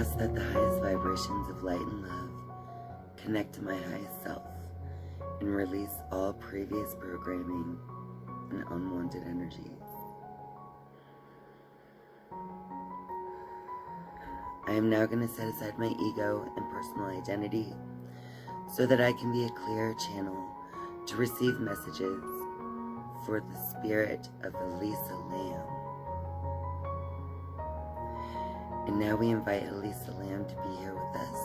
ask that the highest vibrations of light and love connect to my highest self and release all previous programming and unwanted energies. I am now going to set aside my ego and personal identity so that I can be a clear channel to receive messages for the spirit of Elisa Lam. And now we invite Elisa Lam to be here with us,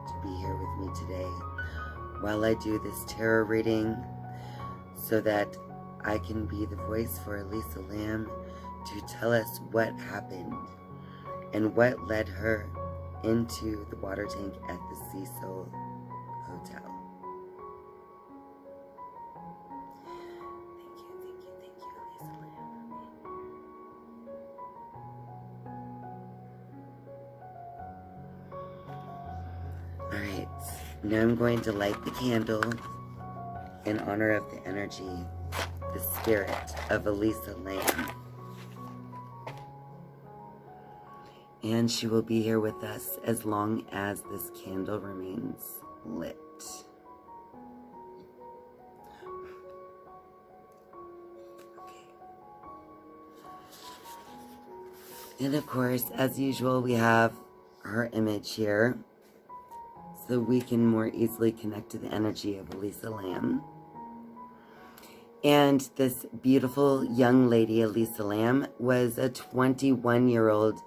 to be here with me today while I do this tarot reading so that I can be the voice for Elisa Lam to tell us what happened and what led her into the water tank at the Cecil Hotel. Thank you, Elisa Lam. Alright, now I'm going to light the candle in honor of the energy, the spirit of Elisa Lam. And she will be here with us as long as this candle remains lit. Okay. And of course, as usual, we have her image here so we can more easily connect to the energy of Elisa Lam. And this beautiful young lady, Elisa Lam, was a 21-year-old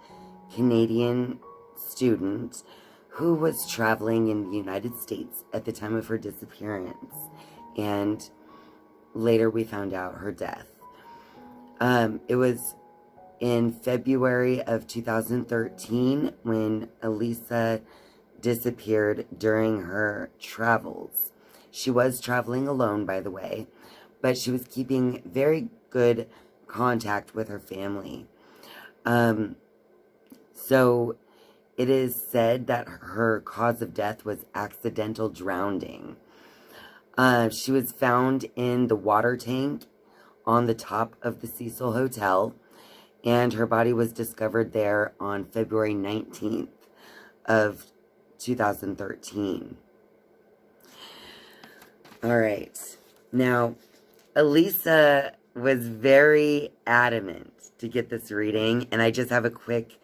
Canadian student who was traveling in the United States at the time of her disappearance, and later we found out her death. It was in February of 2013 when Alycia disappeared during her travels. She was traveling alone, by the way, but she was keeping very good contact with her family. So it is said that her cause of death was accidental drowning. She was found in the water tank on the top of the Cecil Hotel, and her body was discovered there on February 19th of 2013. All right. Now, Alycia was very adamant to get this reading, and I just have a quick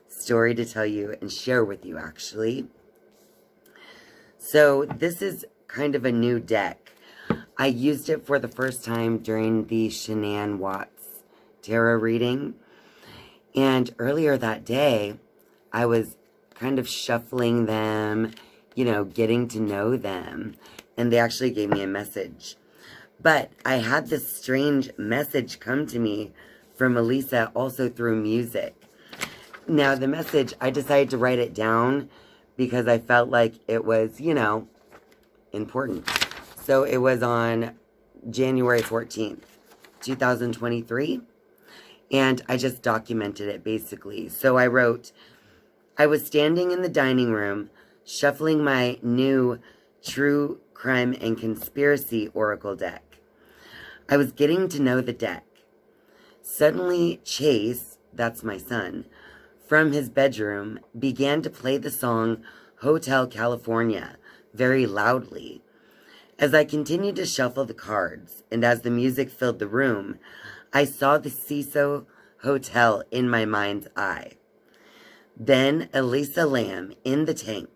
story to tell you and share with you, actually. So this is kind of a new deck. I used it for the first time during the Shanann Watts tarot reading, and earlier that day I was kind of shuffling them, you know, getting to know them, and they actually gave me a message. But I had this strange message come to me from Alycia also through music. Now, the message, I decided to write it down because I felt like it was, you know, important. So it was on January 14th, 2023. And I just documented it, basically. So I wrote, I was standing in the dining room, shuffling my new True Crime and Conspiracy Oracle deck. I was getting to know the deck. Suddenly, Chase, that's my son, from his bedroom, began to play the song Hotel California very loudly. As I continued to shuffle the cards, and as the music filled the room, I saw the Cecil Hotel in my mind's eye. Then Elisa Lam in the tank.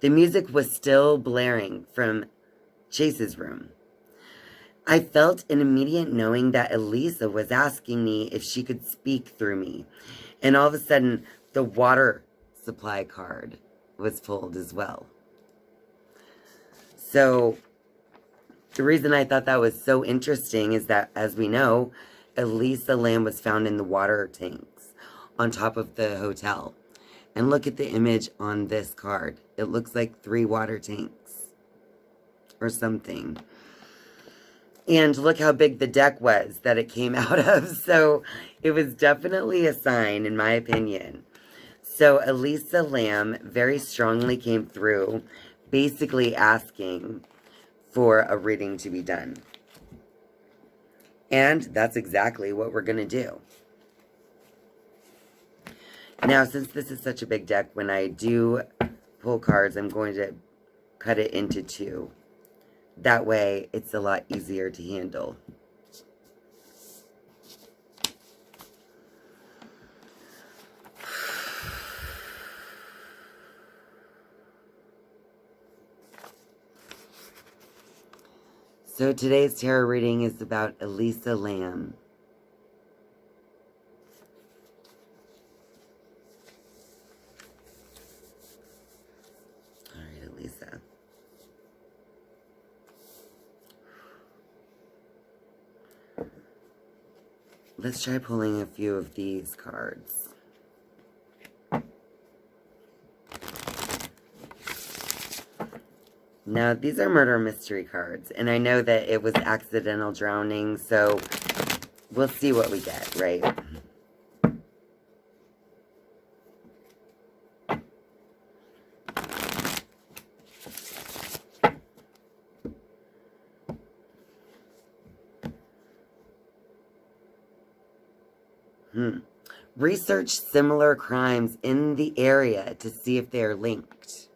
The music was still blaring from Chase's room. I felt an immediate knowing that Elisa was asking me if she could speak through me. And all of a sudden, the water supply card was pulled as well. So, the reason I thought that was so interesting is that, as we know, Elisa Lam was found in the water tanks on top of the hotel. And look at the image on this card. It looks like 3 water tanks or something. And look how big the deck was that it came out of. So it was definitely a sign, in my opinion. So Elisa Lam very strongly came through, basically asking for a reading to be done. And that's exactly what we're going to do. Now, since this is such a big deck, when I do pull cards, I'm going to cut it into 2. That way, it's a lot easier to handle. So today's tarot reading is about Elisa Lam. All right, Elisa. Let's try pulling a few of these cards. Now, these are murder mystery cards, and I know that it was accidental drowning, so we'll see what we get, right? Research similar crimes in the area to see if they are linked.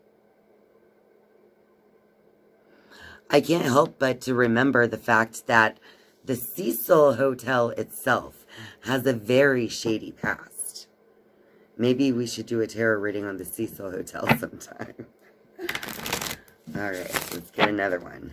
I can't help but to remember the fact that the Cecil Hotel itself has a very shady past. Maybe we should do a tarot reading on the Cecil Hotel sometime. All right, let's get another one.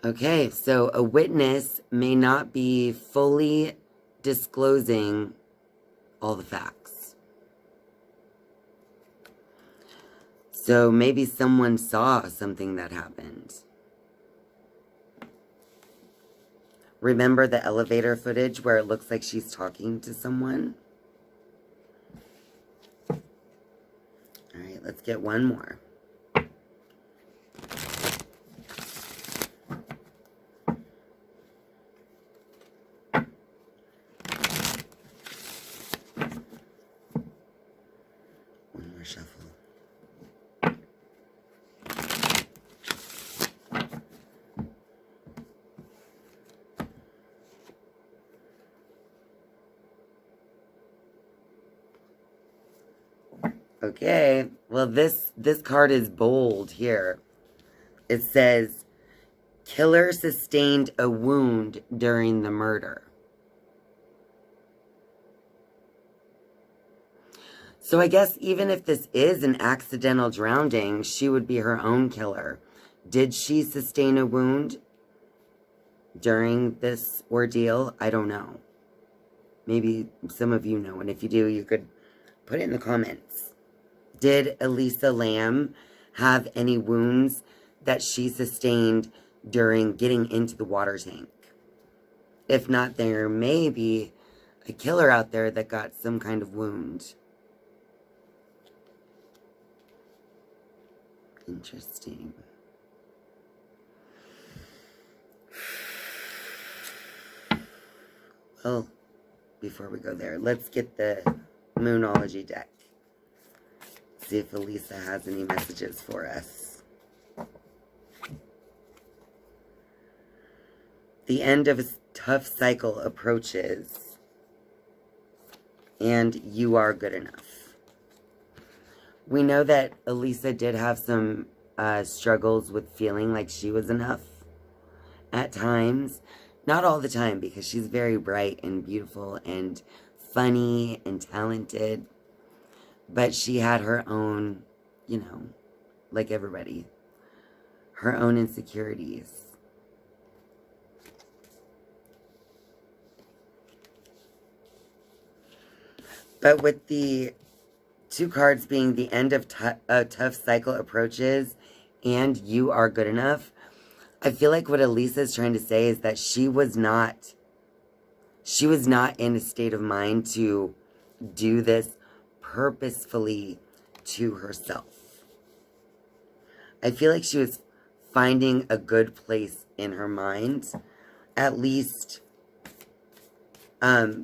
Okay, so a witness may not be fully disclosing all the facts. So maybe someone saw something that happened. Remember the elevator footage where it looks like she's talking to someone? All right, let's get one more. Shuffle. Okay, well this card is bold here. It says, killer sustained a wound during the murder. So I guess even if this is an accidental drowning, she would be her own killer. Did she sustain a wound during this ordeal? I don't know. Maybe some of you know, and if you do, you could put it in the comments. Did Elisa Lam have any wounds that she sustained during getting into the water tank? If not, there may be a killer out there that got some kind of wound. Interesting. Well, before we go there, let's get the Moonology deck. See if Elisa has any messages for us. The end of a tough cycle approaches, and you are good enough. We know that Elisa did have some struggles with feeling like she was enough at times. Not all the time, because she's very bright and beautiful and funny and talented. But she had her own, you know, like everybody, her own insecurities. But with the 2 cards being the end of a tough cycle approaches and you are good enough, I feel like what Elisa is trying to say is that she was not in a state of mind to do this purposefully to herself. I feel like she was finding a good place in her mind, at least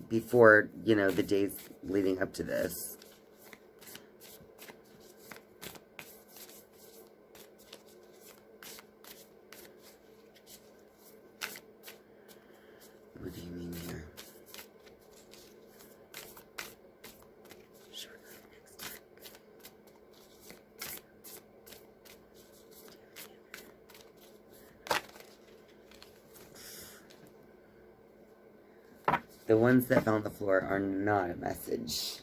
before, you know, the days leading up to this. What do you mean here? The ones that fell on the floor are not a message.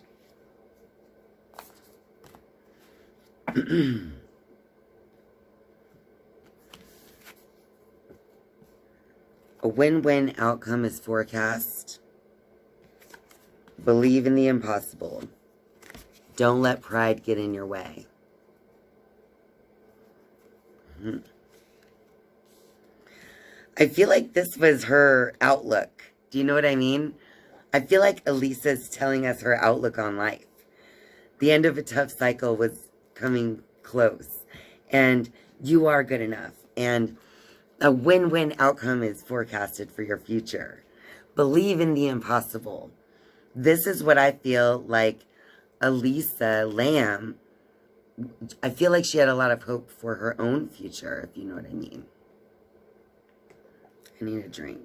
A win-win outcome is forecast. Believe in the impossible. Don't let pride get in your way. I feel like this was her outlook. Do you know what I mean? I feel like Elisa's telling us her outlook on life. The end of a tough cycle was coming close. And you are good enough. And a win-win outcome is forecasted for your future. Believe in the impossible. This is what I feel like Elisa Lam, I feel like she had a lot of hope for her own future, if you know what I mean. I need a drink.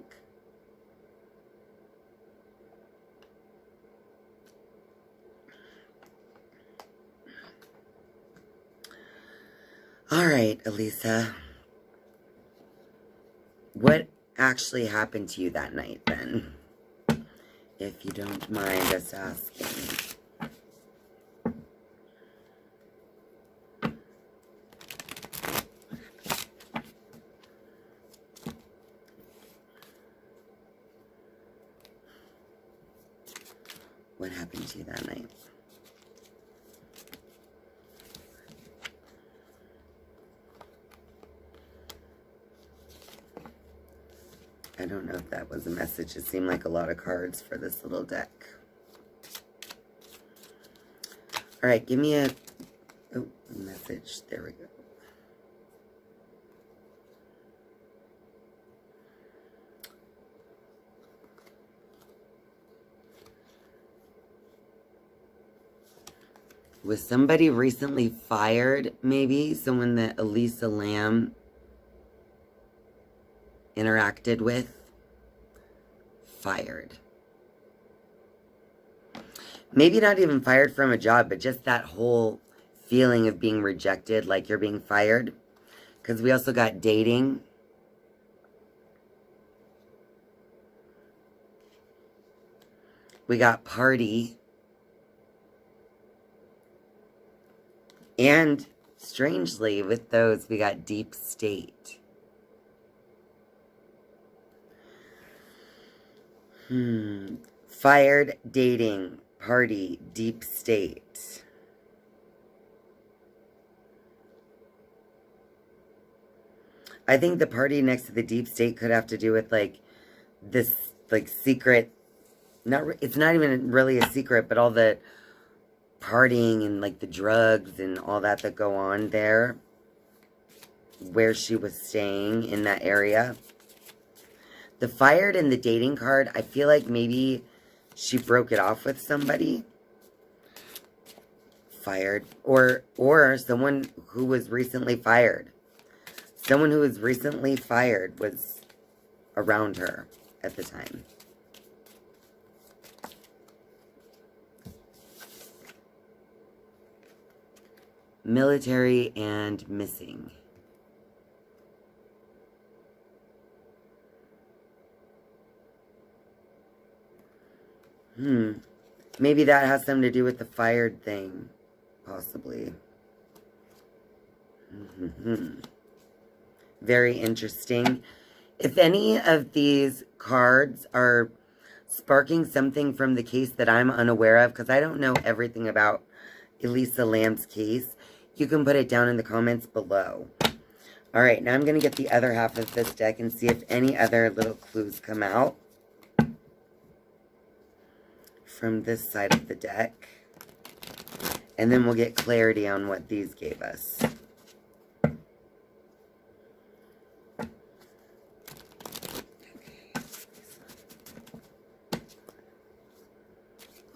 All right, Elisa. What actually happened to you that night, then? If you don't mind us asking. What happened to you that night? I don't know if that was a message. It seemed like a lot of cards for this little deck. All right, give me a message. There we go. Was somebody recently fired, maybe? Someone that Elisa Lam interacted with? Fired. Maybe not even fired from a job, but just that whole feeling of being rejected, like you're being fired. Because we also got dating. We got party. And strangely, with those, we got deep state. Fired, dating, party, deep state. I think the party next to the deep state could have to do with, like, this, like, secret, it's not even really a secret, but all the partying and, like, the drugs and all that go on there, where she was staying in that area. The fired and the dating card, I feel like maybe she broke it off with somebody. Fired. Or someone who was recently fired. Someone who was recently fired was around her at the time. Military and missing. Maybe that has something to do with the fired thing. Possibly. Very interesting. If any of these cards are sparking something from the case that I'm unaware of, because I don't know everything about Elisa Lam's case, you can put it down in the comments below. Alright, now I'm going to get the other half of this deck and see if any other little clues come out from this side of the deck. And then we'll get clarity on what these gave us.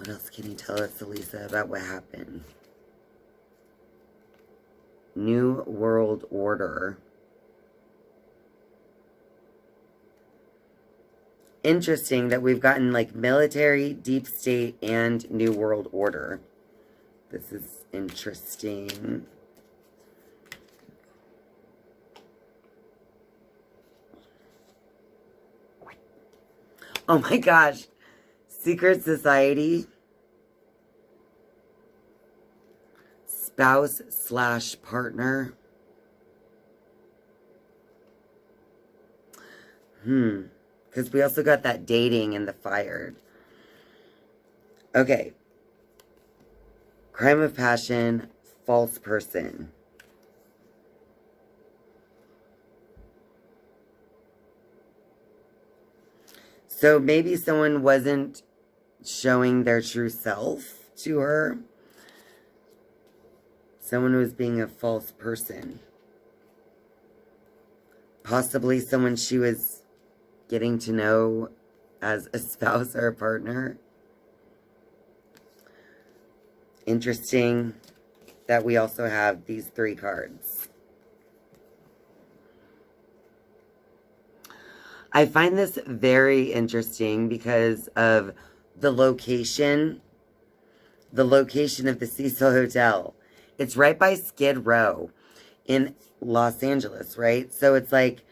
else can you tell us, Elisa, about what happened? New World Order. Interesting that we've gotten like military, deep state, and New World Order. This is interesting. Oh my gosh. Secret Society. Spouse/partner. Because we also got that dating and the fired. Okay. Crime of passion, false person. So maybe someone wasn't showing their true self to her. Someone was being a false person. Possibly someone she was getting to know as a spouse or a partner. Interesting that we also have these 3 cards. I find this very interesting because of the location. The location of the Cecil Hotel. It's right by Skid Row in Los Angeles, right? So it's like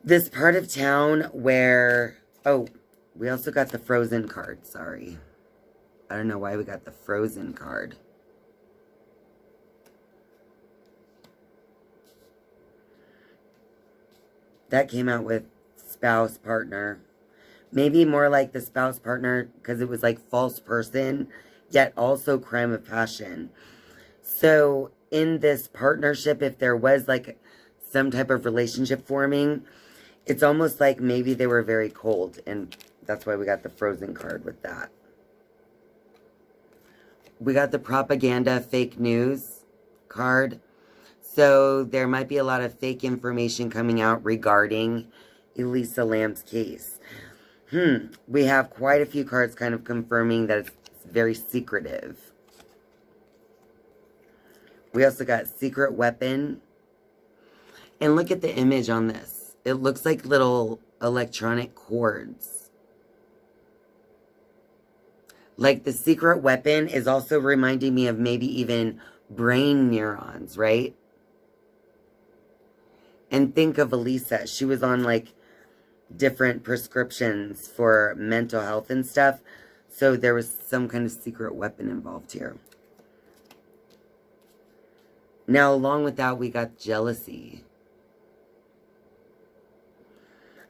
this part of town where... Oh, we also got the Frozen card. Sorry. I don't know why we got the Frozen card. That came out with spouse, partner. Maybe more like the spouse, partner, because it was like false person, yet also crime of passion. So in this partnership, if there was like some type of relationship forming, it's almost like maybe they were very cold. And that's why we got the Frozen card with that. We got the propaganda fake news card. So there might be a lot of fake information coming out regarding Elisa Lam's case. We have quite a few cards kind of confirming that it's very secretive. We also got secret weapon. And look at the image on this. It looks like little electronic cords. Like the secret weapon is also reminding me of maybe even brain neurons, right? And think of Alycia. She was on like different prescriptions for mental health and stuff. So there was some kind of secret weapon involved here. Now, along with that, we got jealousy.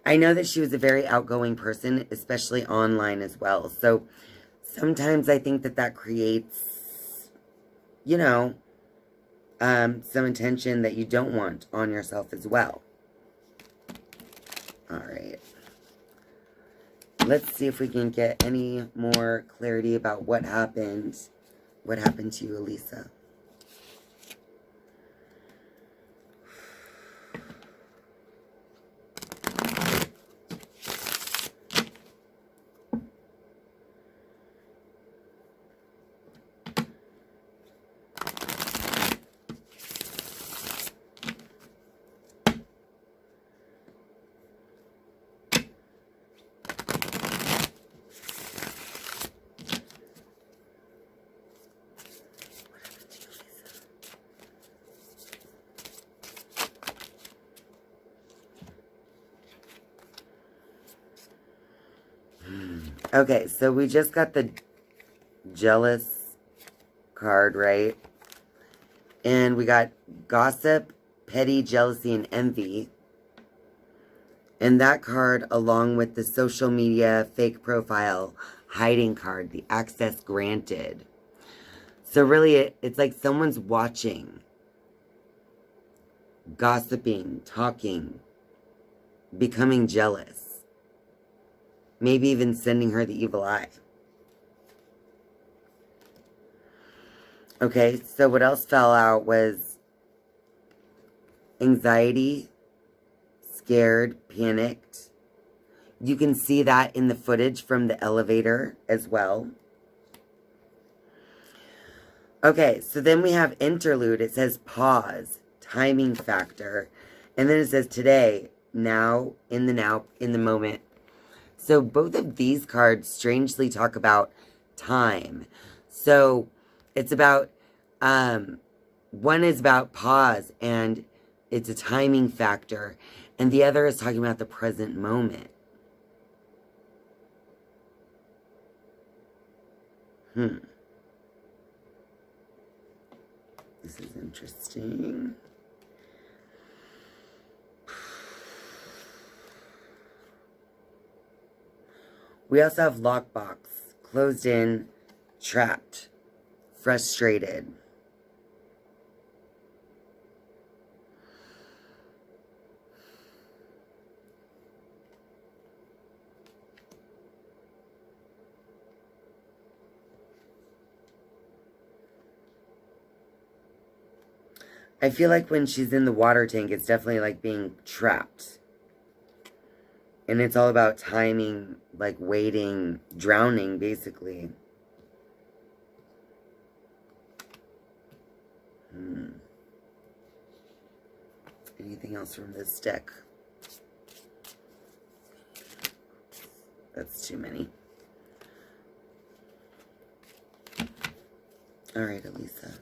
I know that she was a very outgoing person, especially online as well. So sometimes I think that that creates, you know, some attention that you don't want on yourself as well. All right. Let's see if we can get any more clarity about what happened. What happened to you, Elisa? Okay, so we just got the jealous card, right? And we got gossip, petty, jealousy, and envy. And that card, along with the social media, fake profile, hiding card, the access granted. So really, it's like someone's watching, gossiping, talking, becoming jealous. Maybe even sending her the evil eye. Okay, so what else fell out was anxiety, scared, panicked. You can see that in the footage from the elevator as well. Okay, so then we have interlude. It says pause, timing factor. And then it says today, now, in the moment. So both of these cards strangely talk about time. So it's about, one is about pause and it's a timing factor. And the other is talking about the present moment. This is interesting. We also have lockbox, closed in, trapped, frustrated. I feel like when she's in the water tank, it's definitely like being trapped. And it's all about timing, like waiting, drowning, basically. Anything else from this deck? That's too many. All right, Elisa.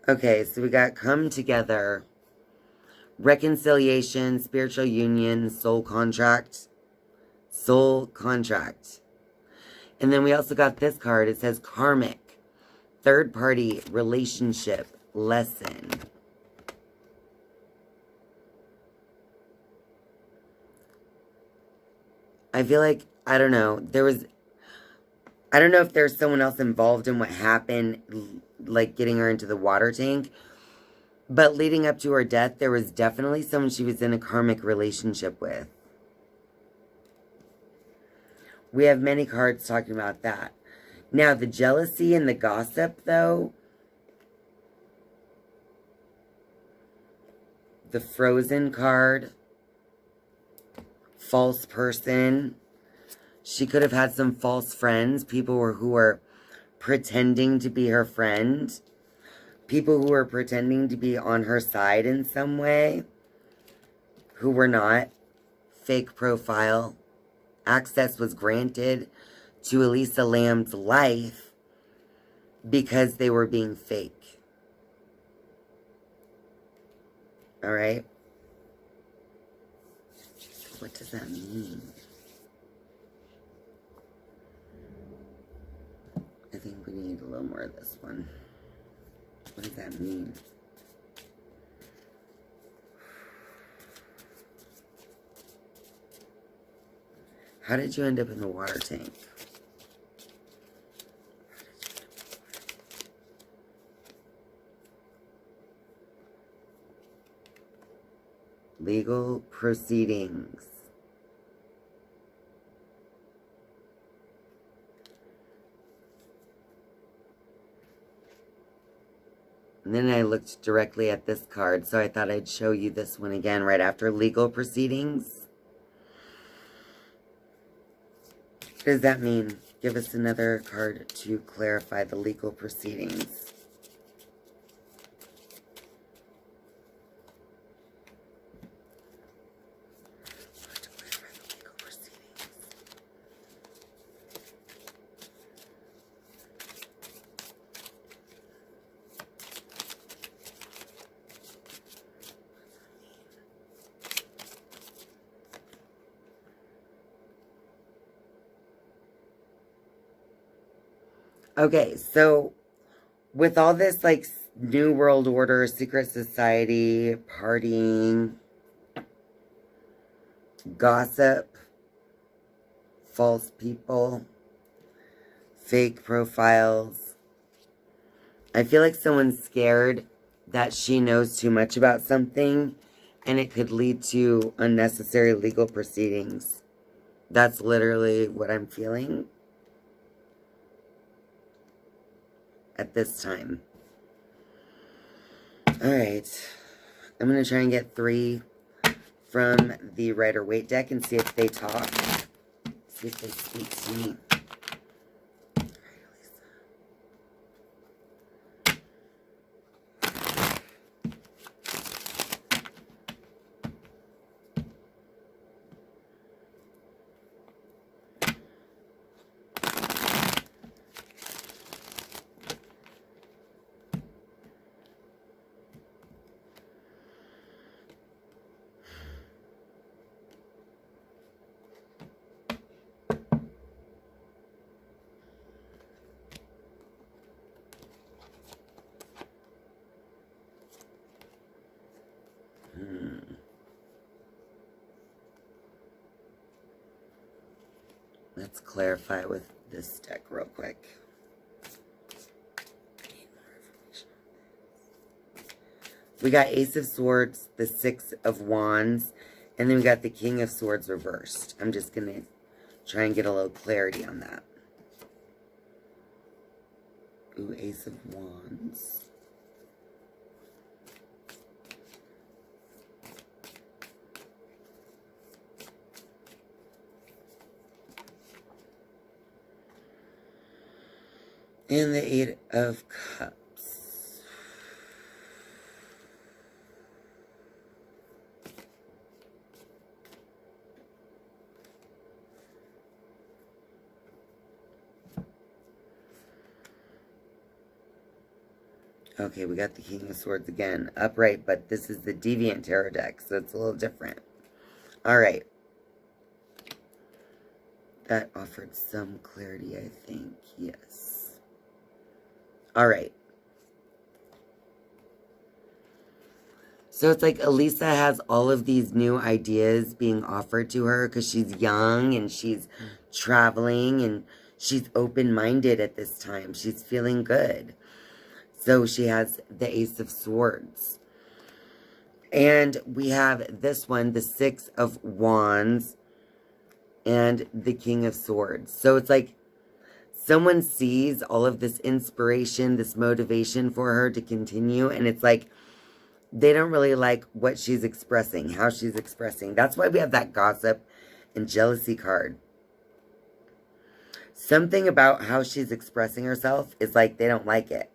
Okay, so we got come together, reconciliation, spiritual union, soul contract. Soul contract. And then we also got this card. It says karmic, third party relationship lesson. I feel like, I don't know, I don't know if there's someone else involved in what happened, like getting her into the water tank. But leading up to her death, there was definitely someone she was in a karmic relationship with. We have many cards talking about that. Now, the jealousy and the gossip, though. The Frozen card. False person. She could have had some false friends. People who were pretending to be her friend. People who were pretending to be on her side in some way. Who were not. Fake profile. Access was granted to Elisa Lam's life because they were being fake. Alright? What does that mean? I think we need a little more of this one. What does that mean? How did you end up in the water tank? Legal proceedings. And then I looked directly at this card, so I thought I'd show you this one again right after legal proceedings. What does that mean? Give us another card to clarify the legal proceedings. Okay, so with all this, like, New World Order, secret society, partying, gossip, false people, fake profiles, I feel like someone's scared that she knows too much about something and it could lead to unnecessary legal proceedings. That's literally what I'm feeling at this time. Alright. I'm going to try and get 3 from the Rider-Waite deck and see if they talk. See if they speak to me. Let's clarify with this deck real quick. We got Ace of Swords, the Six of Wands, and then we got the King of Swords reversed. I'm just going to try and get a little clarity on that. Ooh, Ace of Wands. And the Eight of Cups. Okay, we got the King of Swords again. Upright, but this is the Deviant Tarot deck, so it's a little different. Alright. That offered some clarity, I think. Yes. Alright. So it's like Alycia has all of these new ideas being offered to her because she's young and she's traveling and she's open-minded at this time. She's feeling good. So she has the Ace of Swords. And we have this one, the Six of Wands and the King of Swords. So it's like someone sees all of this inspiration, this motivation for her to continue, and it's like they don't really like what she's expressing, how she's expressing. That's why we have that gossip and jealousy card. Something about how she's expressing herself is like they don't like it.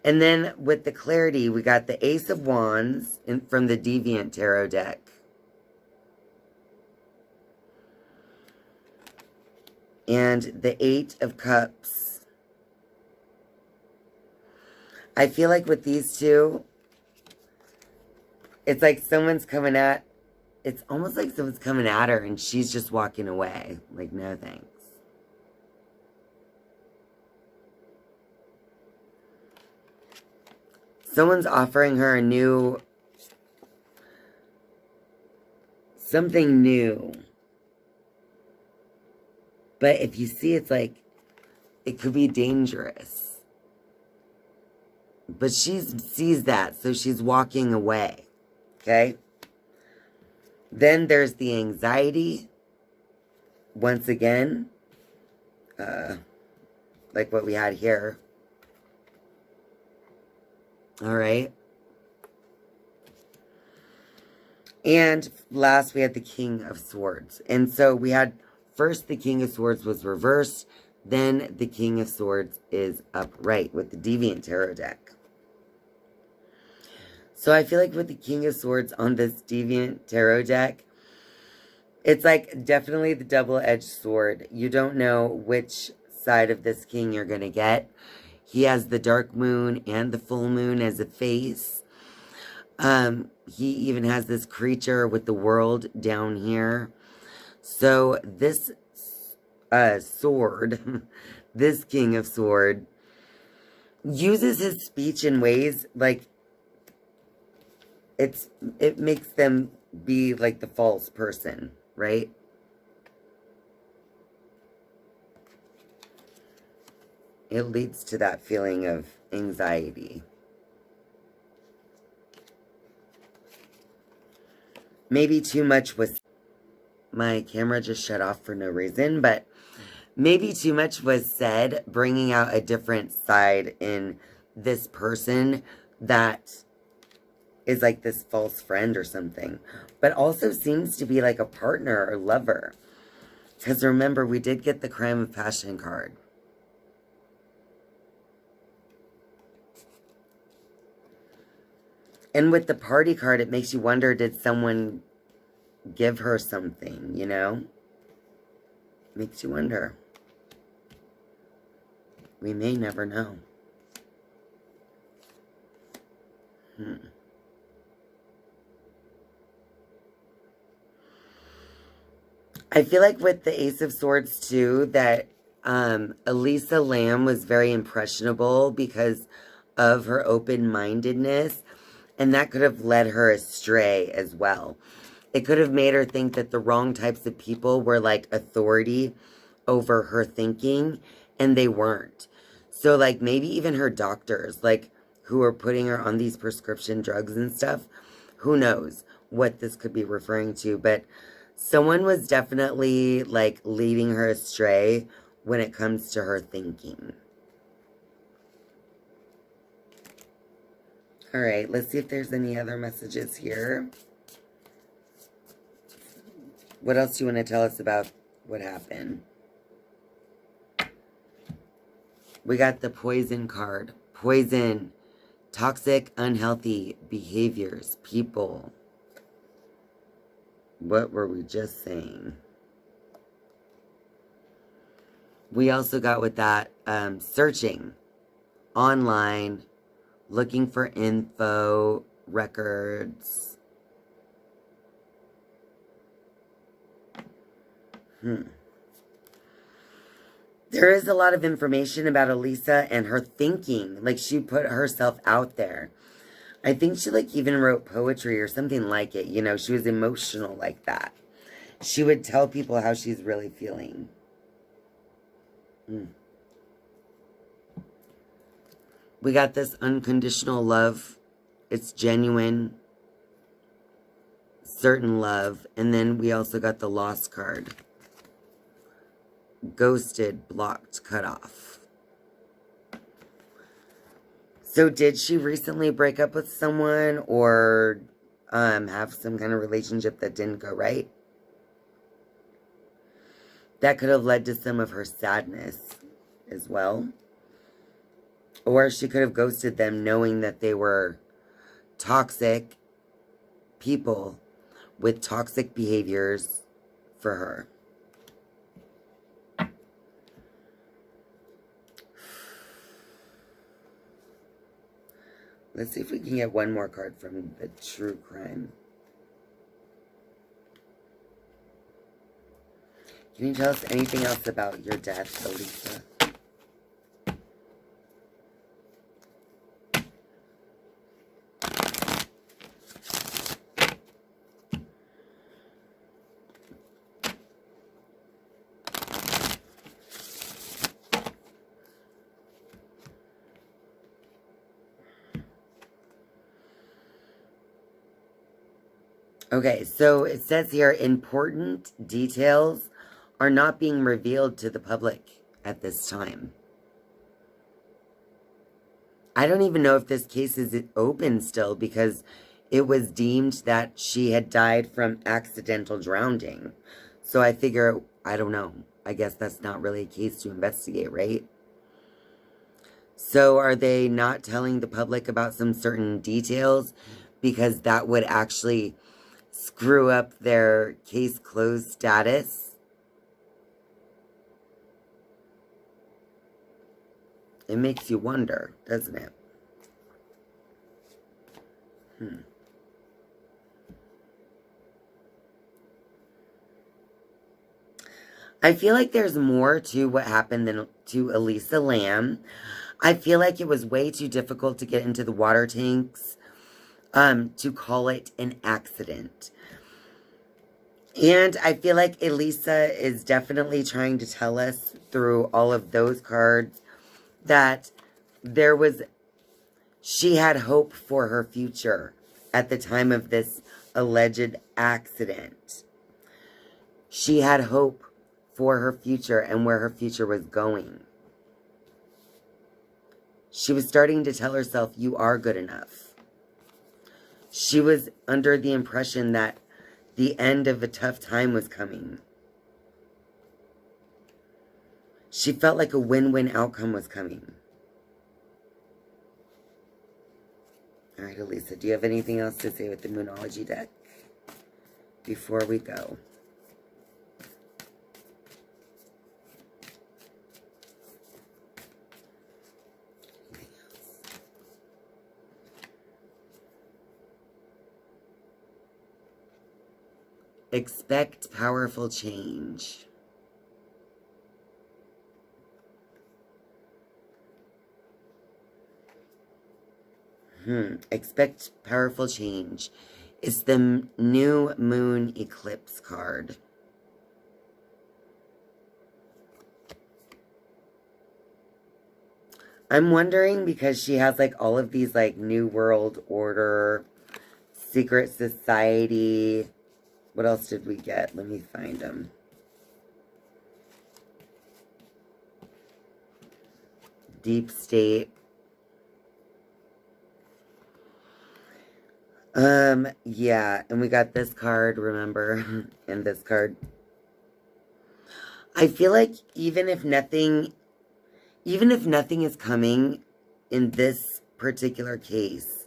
And then with the clarity, we got the Ace of Wands from the Deviant Tarot deck. And the Eight of Cups. I feel like with these two, it's like someone's coming at, it's almost like someone's coming at her and she's just walking away. Like, no thanks. Someone's offering her a new, something new. But if you see, it's like, it could be dangerous. But she sees that, so she's walking away. Okay? Then there's the anxiety. Once again. Like what we had here. Alright. And last we had the King of Swords. And so we had... First, the King of Swords was reversed. Then, the King of Swords is upright with the Deviant Tarot deck. So, I feel like with the King of Swords on this Deviant Tarot deck, it's like definitely the double-edged sword. You don't know which side of this king you're going to get. He has the dark moon and the full moon as a face. He even has this creature with the world down here. So this sword, this King of Sword, uses his speech in ways like it makes them be like the false person, right? It leads to that feeling of anxiety. Maybe too much was... My camera just shut off for no reason, but maybe too much was said, bringing out a different side in this person that is like this false friend or something, but also seems to be like a partner or lover. Because remember, we did get the crime of passion card. And with the party card, it makes you wonder, did someone give her something, you know? Makes you wonder. We may never know. I feel like with the Ace of Swords too, that Elisa Lam was very impressionable because of her open-mindedness, and that could have led her astray as well. It could have made her think that the wrong types of people were like authority over her thinking, and they weren't. So like maybe even her doctors, like who are putting her on these prescription drugs and stuff, who knows what this could be referring to, but someone was definitely like leading her astray when it comes to her thinking. All right, let's see if there's any other messages here. What else do you want to tell us about what happened? We got the poison card. Poison. Toxic, unhealthy behaviors. People. What were we just saying? We also got with that searching online, looking for info, records. There is a lot of information about Alycia and her thinking. Like, she put herself out there. I think she, like, even wrote poetry or something like it. You know, she was emotional like that. She would tell people how she's really feeling. We got this unconditional love. It's genuine. Certain love. And then we also got the lost card. Ghosted, blocked, cut off. So did she recently break up with someone or have some kind of relationship that didn't go right? That could have led to some of her sadness as well. Or she could have ghosted them knowing that they were toxic people with toxic behaviors for her. Let's see if we can get one more card from the true crime. Can you tell us anything else about your death, Alycia? Okay, so it says here, important details are not being revealed to the public at this time. I don't even know if this case is open still because it was deemed that she had died from accidental drowning. So I figure, I don't know. I guess that's not really a case to investigate, right? So are they not telling the public about some certain details because that would actually screw up their case closed status? It makes you wonder, doesn't it? I feel like there's more to what happened than to Elisa Lam. I feel like it was way too difficult to get into the water tanks to call it an accident. And I feel like Elisa is definitely trying to tell us through all of those cards that she had hope for her future at the time of this alleged accident. She had hope for her future and where her future was going. She was starting to tell herself, you are good enough. She was under the impression that the end of a tough time was coming. She felt like a win-win outcome was coming. All right, Alycia, do you have anything else to say with the Moonology deck before we go? Expect powerful change. Expect powerful change. It's the new moon eclipse card. I'm wondering, because she has like all of these like New World Order, Secret Society. What else did we get? Let me find them. Deep State. Yeah, and we got this card, remember? And this card. I feel like even if nothing is coming in this particular case,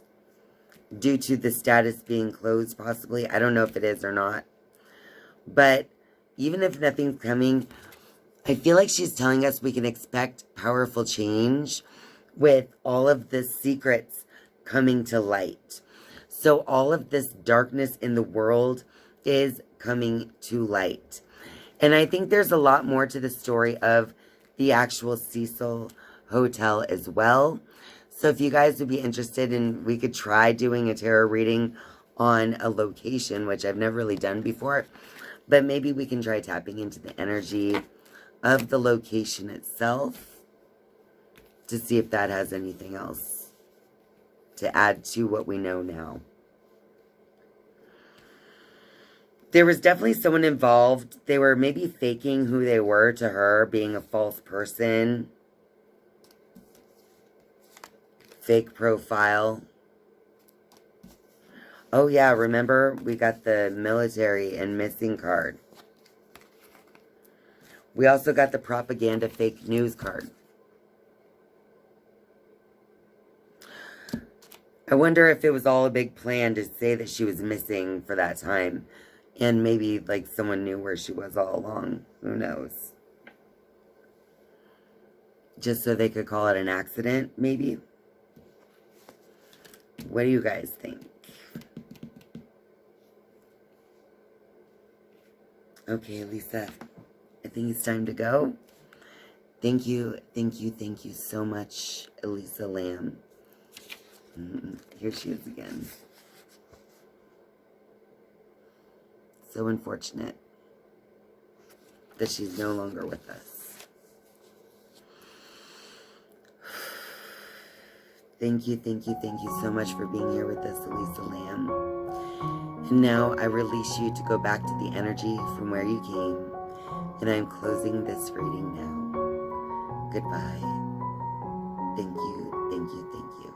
due to the status being closed possibly, I don't know if it is or not, but even if nothing's coming, I feel like she's telling us we can expect powerful change with all of the secrets coming to light. So all of this darkness in the world is coming to light. And I think there's a lot more to the story of the actual Cecil Hotel as well. So if you guys would be interested, and we could try doing a tarot reading on a location, which I've never really done before, but maybe we can try tapping into the energy of the location itself to see if that has anything else to add to what we know now. There was definitely someone involved. They were maybe faking who they were to her, being a false person. Fake profile. Oh yeah, remember we got the military and missing card. We also got the propaganda fake news card. I wonder if it was all a big plan to say that she was missing for that time. And maybe, like, someone knew where she was all along. Who knows? Just so they could call it an accident, maybe? What do you guys think? Okay, Elisa, I think it's time to go. Thank you so much, Elisa Lam. Here she is again. So unfortunate that she's no longer with us. Thank you so much for being here with us, Elisa Lam. And now I release you to go back to the energy from where you came. And I'm closing this reading now. Goodbye. Thank you.